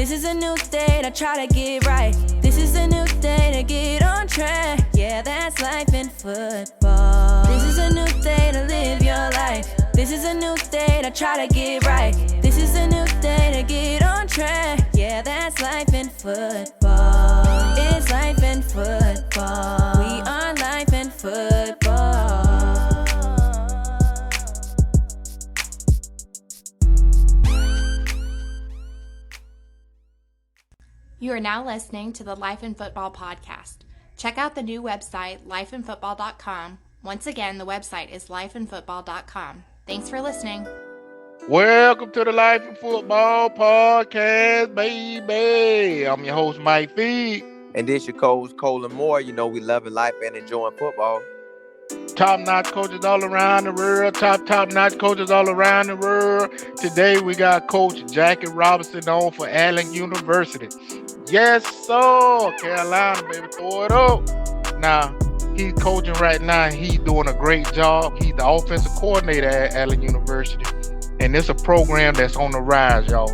This is a new day to try to get right. This is a new day to get on track. Yeah, that's life in football. This is a new day to live your life. This is a new day to try to get right. This is a new day to get on track. Yeah, that's life in football. It's life in football. We are life in football. You are now listening to the Life in Football podcast. Check out the new website, lifeinfootball.com. Once again, the website is lifeinfootball.com. Thanks for listening. Welcome to the Life in Football podcast, baby. I'm your host, Mike Feed. And this your coach, Colin Moore. You know we loving life and enjoying football. Top-notch coaches all around the world. Top-notch coaches all around the world. Today we got Coach Jackie Robinson on for Allen University. Yes, sir. Carolina, baby, throw it up. Now, he's coaching right now. He's doing a great job. He's the offensive coordinator at Allen University. And it's a program that's on the rise, y'all.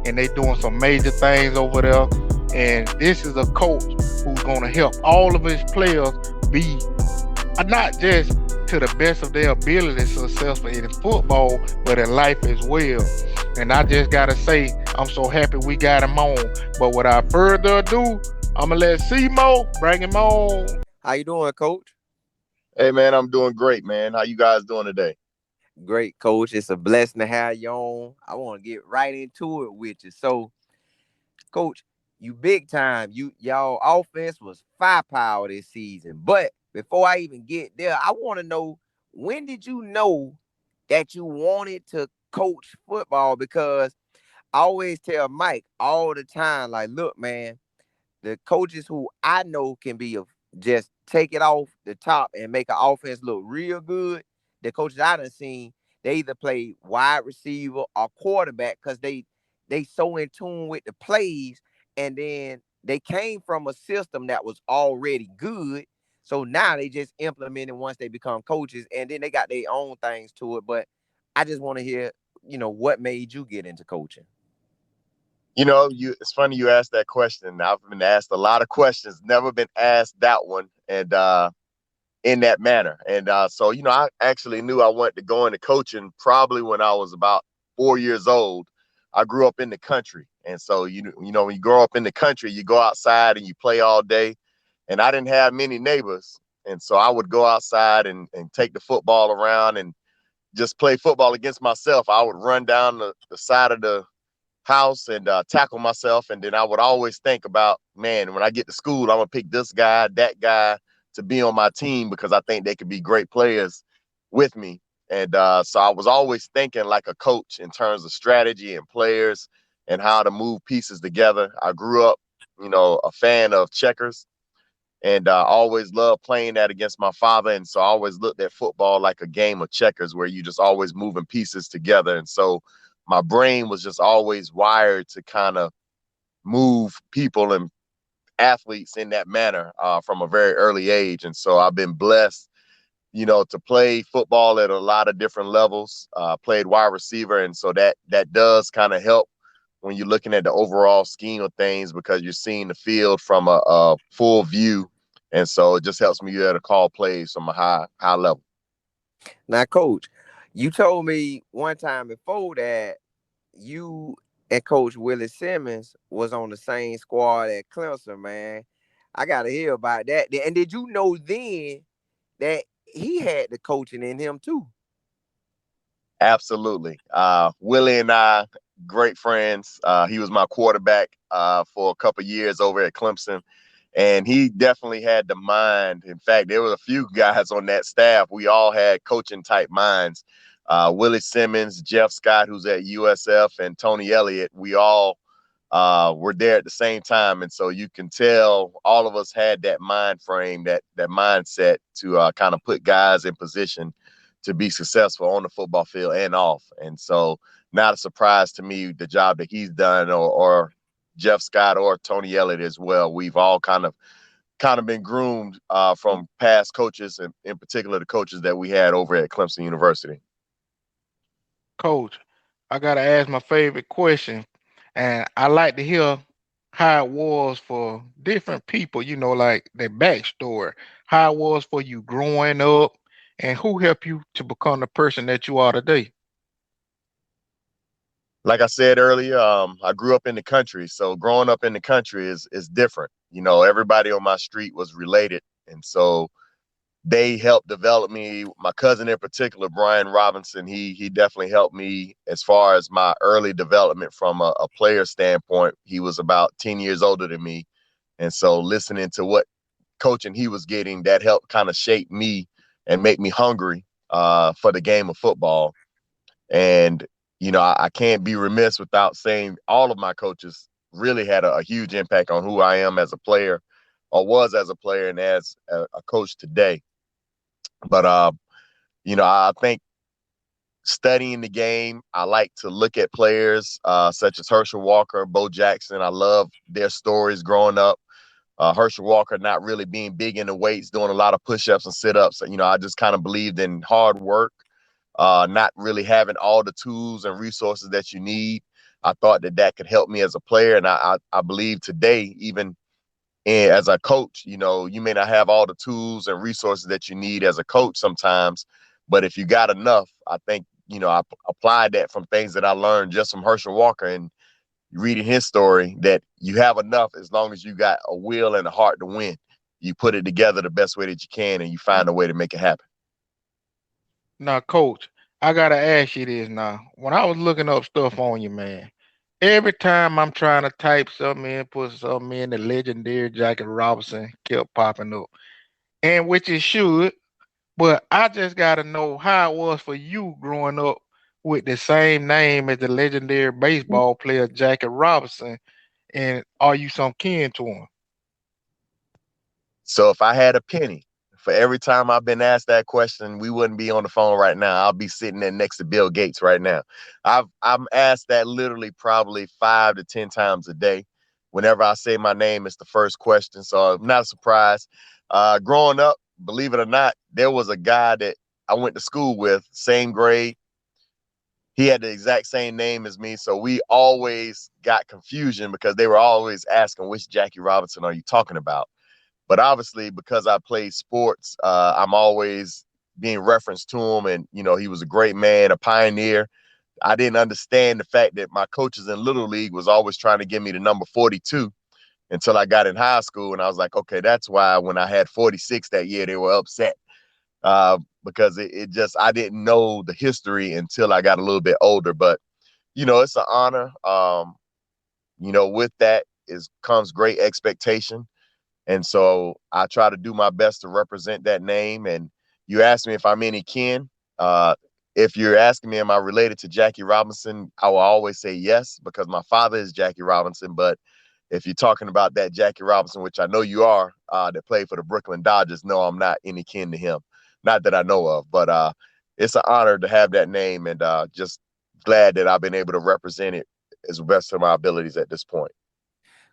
And they doing some major things over there. And this is a coach who's going to help all of his players be not just to the best of their ability successful in football, but in life as well. And I just got to say, I'm so happy we got him on. But without further ado, I'm going to let C-Mo bring him on. How you doing, Coach? Hey, man, I'm doing great, man. How you guys doing today? Great, Coach. It's a blessing to have you on. I want to get right into it with you. So, Coach, you big time. Y'all offense was firepower this season. But before I even get there, I want to know, when did you know that you wanted to coach football? Because I always tell Mike all the time, like, look, man, the coaches who I know can be just take it off the top and make an offense look real good. The coaches I done seen, they either play wide receiver or quarterback because they so in tune with the plays, and then they came from a system that was already good. So now they just implement it once they become coaches, and then they got their own things to it. But I just want to hear, what made you get into coaching? It's funny you asked that question. I've been asked a lot of questions, never been asked that one, and in that manner. And so I actually knew I wanted to go into coaching probably when I was about 4 years old. I grew up in the country, and so when you grow up in the country, you go outside and you play all day. And I didn't have many neighbors. And so I would go outside and take the football around and just play football against myself. I would run down the side of the house and tackle myself. And then I would always think about, man, when I get to school, I'm going to pick this guy, that guy to be on my team because I think they could be great players with me. And so I was always thinking like a coach in terms of strategy and players and how to move pieces together. I grew up, a fan of checkers. And I always loved playing that against my father. And so I always looked at football like a game of checkers where you just always moving pieces together. And so my brain was just always wired to kind of move people and athletes in that manner from a very early age. And so I've been blessed, to play football at a lot of different levels, played wide receiver. And so that does kind of help when you're looking at the overall scheme of things because you're seeing the field from a full view. And so it just helps me to call plays from a high level. Now, Coach, you told me one time before that you and Coach Willie Simmons was on the same squad at Clemson, man. I got to hear about that. And did you know then that he had the coaching in him too? Absolutely. Willie and I, great friends. He was my quarterback for a couple of years over at Clemson. And he definitely had the mind. In fact, there were a few guys on that staff. We all had coaching type minds. Willie Simmons, Jeff Scott, who's at USF, and Tony Elliott. We all were there at the same time. And so you can tell all of us had that mind frame, that mindset to kind of put guys in position to be successful on the football field and off. And so not a surprise to me, the job that he's done or Jeff Scott or Tony Elliott as well. We've all kind of been groomed from past coaches, and in particular the coaches that we had over at Clemson University. Coach, I got to ask my favorite question. And I like to hear how it was for different people, like their backstory, how it was for you growing up, and who helped you to become the person that you are today. Like I said earlier, I grew up in the country, so growing up in the country is different. Everybody on my street was related, and so they helped develop me. My cousin in particular, Brian Robinson, he definitely helped me as far as my early development from a player standpoint. He was about 10 years older than me, and so listening to what coaching he was getting, that helped kind of shape me and make me hungry for the game of football. And I can't be remiss without saying all of my coaches really had a huge impact on who I am as a player, or was as a player, and as a coach today. But I think studying the game, I like to look at players such as Herschel Walker, Bo Jackson. I love their stories growing up. Herschel Walker not really being big in the weights, doing a lot of push-ups and sit-ups. I just kind of believed in hard work, not really having all the tools and resources that you need. I thought that could help me as a player. And I believe today, even as a coach, you may not have all the tools and resources that you need as a coach sometimes, but if you got enough, I think, I applied that from things that I learned just from Herschel Walker and reading his story, that you have enough as long as you got a will and a heart to win. You put it together the best way that you can, and you find a way to make it happen. Now, Coach, I gotta ask you this now. When I was looking up stuff on you, man, every time I'm trying to type something in, put something in, the legendary Jackie Robinson kept popping up. And which it should, but I just gotta know how it was for you growing up with the same name as the legendary baseball player Jackie Robinson, and are you some kin to him? So if I had a penny for every time I've been asked that question, we wouldn't be on the phone right now. I'll be sitting there next to Bill Gates right now. I'm asked that literally probably 5 to 10 times a day. Whenever I say my name, it's the first question. So I'm not surprised. Growing up, believe it or not, there was a guy that I went to school with, same grade. He had the exact same name as me. So we always got confusion because they were always asking, which Jackie Robinson are you talking about? But obviously, because I played sports, I'm always being referenced to him. And, he was a great man, a pioneer. I didn't understand the fact that my coaches in Little League was always trying to give me the number 42 until I got in high school. And I was like, okay, that's why when I had 46 that year, they were upset. Because it just, I didn't know the history until I got a little bit older. But, it's an honor. With that comes great expectation. And so I try to do my best to represent that name. And you asked me if I'm any kin. If you're asking me, am I related to Jackie Robinson? I will always say yes, because my father is Jackie Robinson. But if you're talking about that Jackie Robinson, which I know you are, that played for the Brooklyn Dodgers, no, I'm not any kin to him. Not that I know of, but it's an honor to have that name, and just glad that I've been able to represent it as best of my abilities at this point.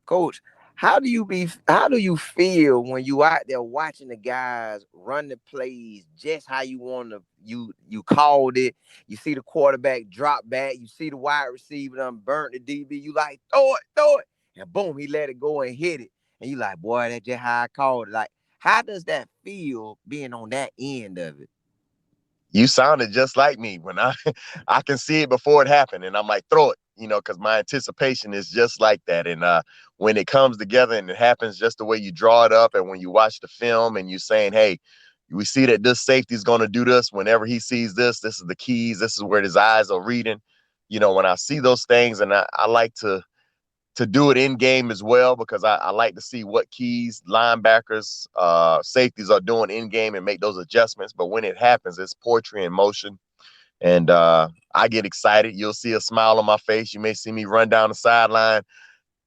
Coach, how do you feel when you out there watching the guys run the plays just how you want to, you called it, you see the quarterback drop back, you see the wide receiver done burnt the DB, you like, throw it, and boom, he let it go and hit it. And you like, boy, that's just how I called it. Like, how does that feel being on that end of it? You sounded just like me when I can see it before it happened, and I'm like, throw it, because my anticipation is just like that. And when it comes together and it happens just the way you draw it up, and when you watch the film and you're saying, hey, we see that this safety is going to do this. Whenever he sees this is the keys. This is where his eyes are reading. When I see those things, and I like to do it in game as well, because I like to see what keys linebackers, safeties are doing in game and make those adjustments. But when it happens, it's poetry in motion. And I get excited. You'll see a smile on my face. You may see me run down the sideline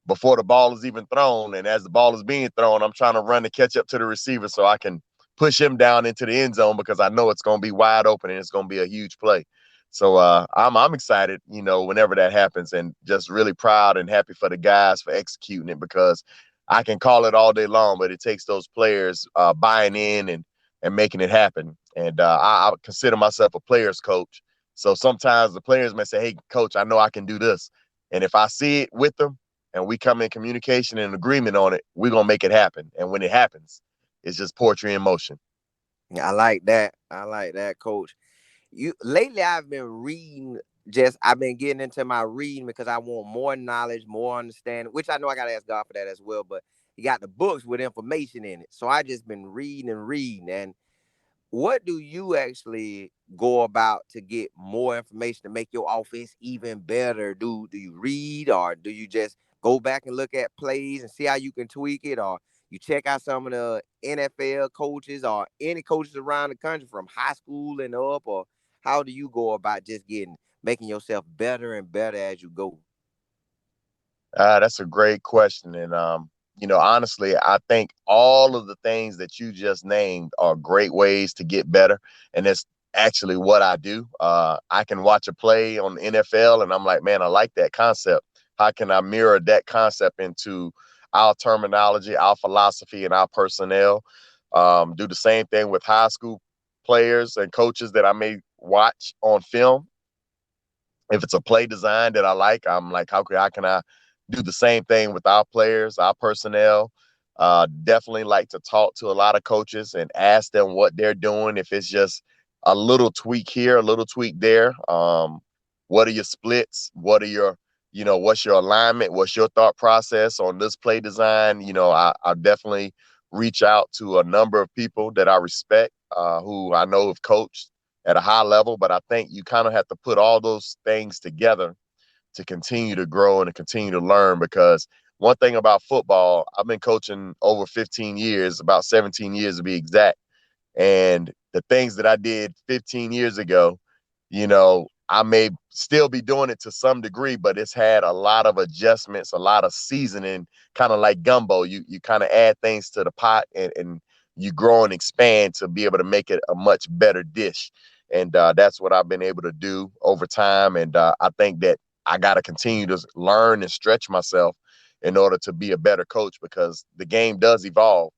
before the ball is even thrown. And as the ball is being thrown, I'm trying to run to catch up to the receiver so I can push him down into the end zone, because I know it's going to be wide open and it's going to be a huge play. So I'm excited, whenever that happens, and just really proud and happy for the guys for executing it, because I can call it all day long, but it takes those players buying in and making it happen. And I consider myself a player's coach. So sometimes the players may say, hey, coach, I know I can do this. And if I see it with them and we come in communication and agreement on it, we're going to make it happen. And when it happens, it's just poetry in motion. I like that. I like that, Coach. Lately I've been reading. I've been getting into my reading because I want more knowledge, more understanding, which I know I got to ask God for that as well. But you got the books with information in it. So I just been reading and reading. And what do you actually go about to get more information to make your offense even better? Do you read, or do you just go back and look at plays and see how you can tweak it, or you check out some of the NFL coaches or any coaches around the country from high school and up, or how do you go about just making yourself better and better as you go? That's a great question. And, honestly, I think all of the things that you just named are great ways to get better. And it's actually what I do. I can watch a play on the NFL and I'm like, man, I like that concept. How can I mirror that concept into our terminology, our philosophy, and our personnel? Do the same thing with high school players and coaches that I may watch on film. If it's a play design that I like, I'm like, how can I do the same thing with our players, our personnel? Definitely like to talk to a lot of coaches and ask them what they're doing. If it's just a little tweak here, a little tweak there. What are your splits? What are your, what's your alignment? What's your thought process on this play design? I definitely reach out to a number of people that I respect, who I know have coached at a high level, but I think you kind of have to put all those things together to continue to grow and to continue to learn. Because one thing about football, I've been coaching over 15 years, about 17 years to be exact. And the things that I did 15 years ago, I may still be doing it to some degree, but it's had a lot of adjustments, a lot of seasoning, kind of like gumbo. You kind of add things to the pot and you grow and expand to be able to make it a much better dish. And that's what I've been able to do over time. And I think that I got to continue to learn and stretch myself in order to be a better coach, because the game does evolve,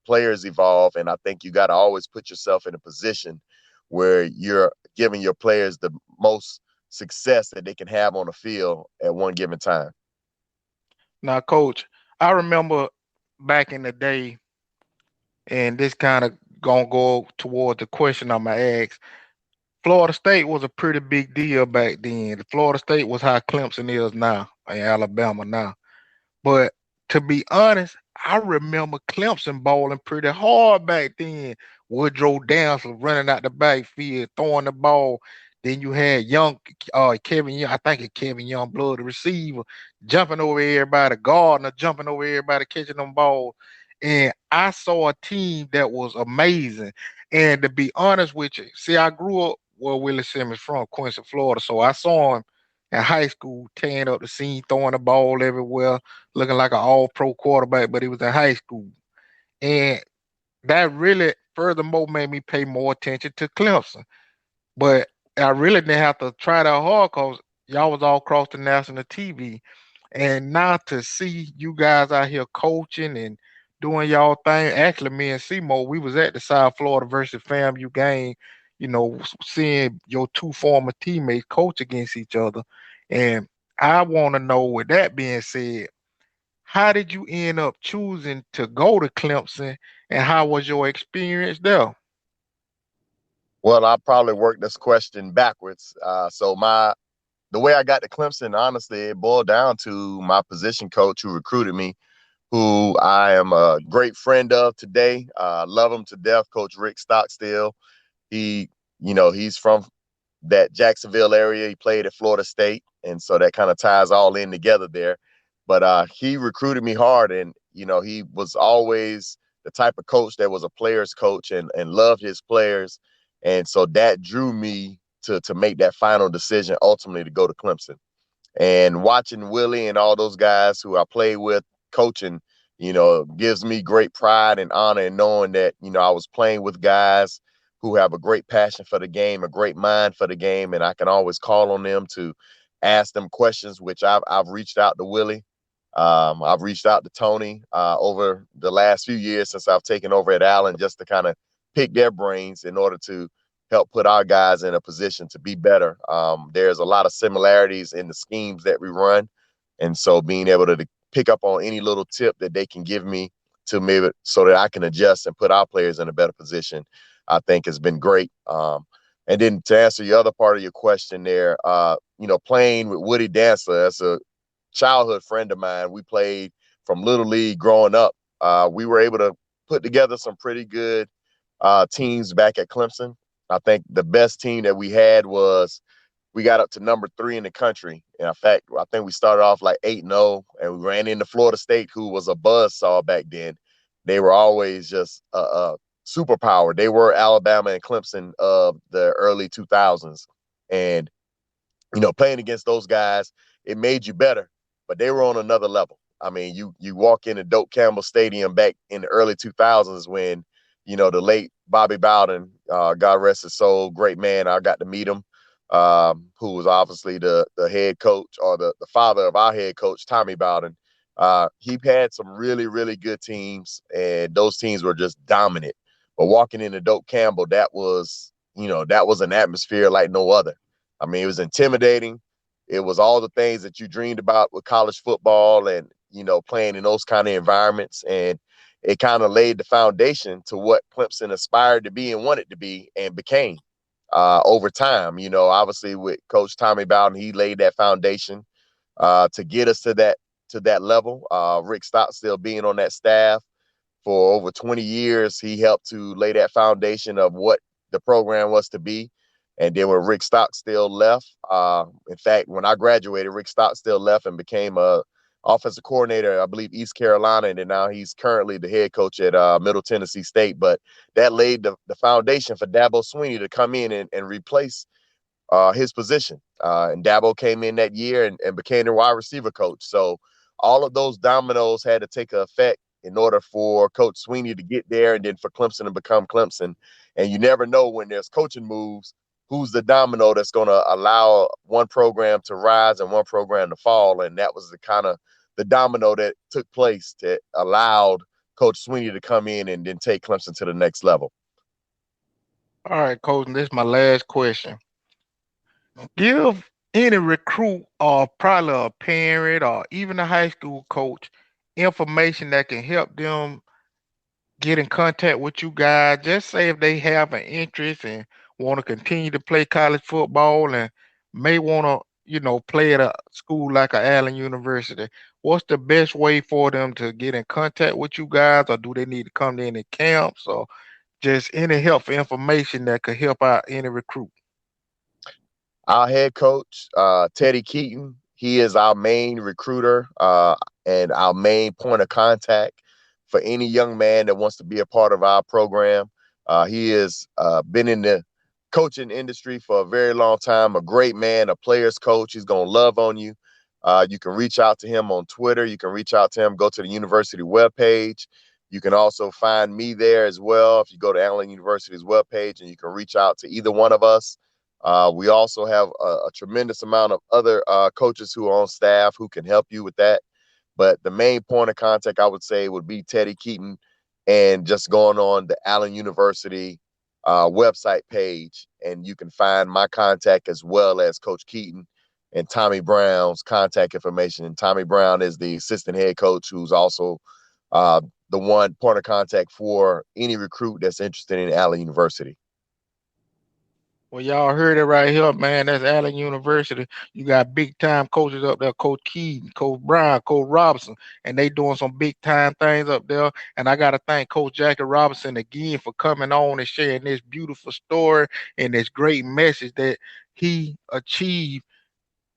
players evolve. And I think you got to always put yourself in a position where you're giving your players the most success that they can have on the field at one given time. Now, Coach, I remember back in the day, and this kind of gonna go toward the question I'm gonna ask. Florida State was a pretty big deal back then. Florida State was how Clemson is now, in Alabama now. But to be honest, I remember Clemson balling pretty hard back then. Woodrow Dantzler running out the backfield, throwing the ball. Then you had young Kevin Young, I think it's Kevin Youngblood, the receiver, jumping over everybody, Gardner jumping over everybody, catching them balls. And I saw a team that was amazing. And to be honest with you, see, I grew up where Willie Simmons from, Quincy, Florida. So I saw him in high school tearing up the scene, throwing the ball everywhere, looking like an all-pro quarterback, but he was in high school. And that really furthermore made me pay more attention to Clemson. But I really didn't have to try that hard because y'all was all across the national TV. And now to see you guys out here coaching and doing y'all thing, actually me and Seymour, we was at the South Florida versus FAMU game, seeing your two former teammates coach against each other. And I want to know, with that being said, how did you end up choosing to go to Clemson, and how was your experience there? Well, I probably worked this question backwards. The way I got to Clemson, honestly, it boiled down to my position coach who recruited me, who I am a great friend of today. Love him to death, Coach Rick Stockstill. He's from that Jacksonville area. He played at Florida State, and so that kind of ties all in together there. But he recruited me hard, and he was always the type of coach that was a player's coach and loved his players, and so that drew me to make that final decision ultimately to go to Clemson. And watching Willie and all those guys who I played with coaching, gives me great pride and honor in knowing that I was playing with guys who have a great passion for the game, a great mind for the game, and I can always call on them to ask them questions, which I've reached out to Willie. I've reached out to Tony over the last few years since I've taken over at Allen, just to kind of pick their brains in order to help put our guys in a position to be better. There's a lot of similarities in the schemes that we run. And so being able to pick up on any little tip that they can give me to maybe so that I can adjust and put our players in a better position, I think has been great. And then to answer your other part of your question there, playing with Woody Dantzler, that's a childhood friend of mine. We played from Little League growing up. We were able to put together some pretty good teams back at Clemson. I think the best team that we had was we got up to number 3 in the country. And in fact, I think we started off like 8-0, and we ran into Florida State, who was a buzzsaw back then. They were always just a superpower. They were Alabama and Clemson of the early 2000s. And, playing against those guys, it made you better, but they were on another level. I mean, you walk into Doak Campbell Stadium back in the early 2000s when, the late Bobby Bowden, God rest his soul, great man. I got to meet him, who was obviously the head coach, or the father of our head coach, Tommy Bowden. He had some really, really good teams, and those teams were just dominant. But walking into Doak Campbell, that was an atmosphere like no other. I mean, it was intimidating. It was all the things that you dreamed about with college football and, playing in those kind of environments. And it kind of laid the foundation to what Clemson aspired to be and wanted to be and became over time. Obviously with Coach Tommy Bowden, he laid that foundation to get us to that level. Rick Stockstill being on that staff for over 20 years, he helped to lay that foundation of what the program was to be. And then when Rick Stockstill left, in fact, when I graduated, Rick Stockstill left and became a offensive coordinator, I believe, East Carolina, and then now he's currently the head coach at Middle Tennessee State. But that laid the foundation for Dabo Swinney to come in and replace his position. And Dabo came in that year and became the wide receiver coach. So all of those dominoes had to take effect in order for Coach Swinney to get there and then for Clemson to become Clemson. And you never know when there's coaching moves, who's the domino that's going to allow one program to rise and one program to fall. And that was the domino that took place that allowed Coach Swinney to come in and then take Clemson to the next level. All right, Coach, and this is my last question. Give any recruit or probably a parent or even a high school coach information that can help them get in contact with you guys. Just say if they have an interest and want to continue to play college football and may want to, play at a school like Allen University. What's the best way for them to get in contact with you guys, or do they need to come in at camps, or just any helpful information that could help out any recruit? Our head coach, Teddy Keaton, he is our main recruiter and our main point of contact for any young man that wants to be a part of our program. He has been in the coaching industry for a very long time, a great man, a player's coach. He's going to love on you. You can reach out to him on Twitter. You can reach out to him, go to the university webpage. You can also find me there as well if you go to Allen University's webpage, and you can reach out to either one of us. We also have a tremendous amount of other coaches who are on staff who can help you with that. But the main point of contact, I would say, would be Teddy Keaton, and just going on the Allen University website page, and you can find my contact as well as Coach Keaton and Tommy Brown's contact information. And Tommy Brown is the assistant head coach, who's also the one point of contact for any recruit that's interested in Allen University. Well, y'all heard it right here, man. That's Allen University. You got big time coaches up there, Coach Keaton, Coach Brown, Coach Robinson, and they doing some big time things up there. And I got to thank Coach Jackie Robinson again for coming on and sharing this beautiful story and this great message that he achieved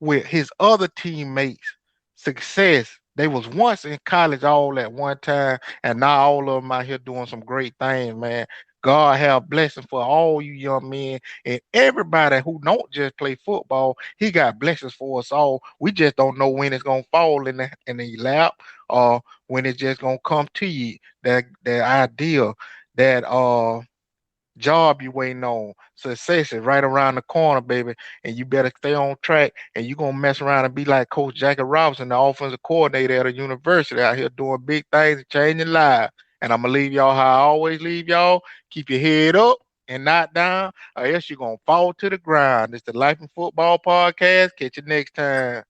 with his other teammates' success. They was once in college all at one time, and now all of them out here doing some great things, man. God have blessing for all you young men and everybody who don't just play football. He got blessings for us all. We just don't know when it's gonna fall in the lap, or when it's just gonna come to you. That idea, that job you waiting on. Success is right around the corner, baby. And you better stay on track. And you're gonna mess around and be like Coach Jackie Robinson, the offensive coordinator at a university, out here doing big things and changing lives. And I'm gonna leave y'all how I always leave y'all. Keep your head up, and not down, or else you're going to fall to the ground. It's the Life in Football podcast. Catch you next time.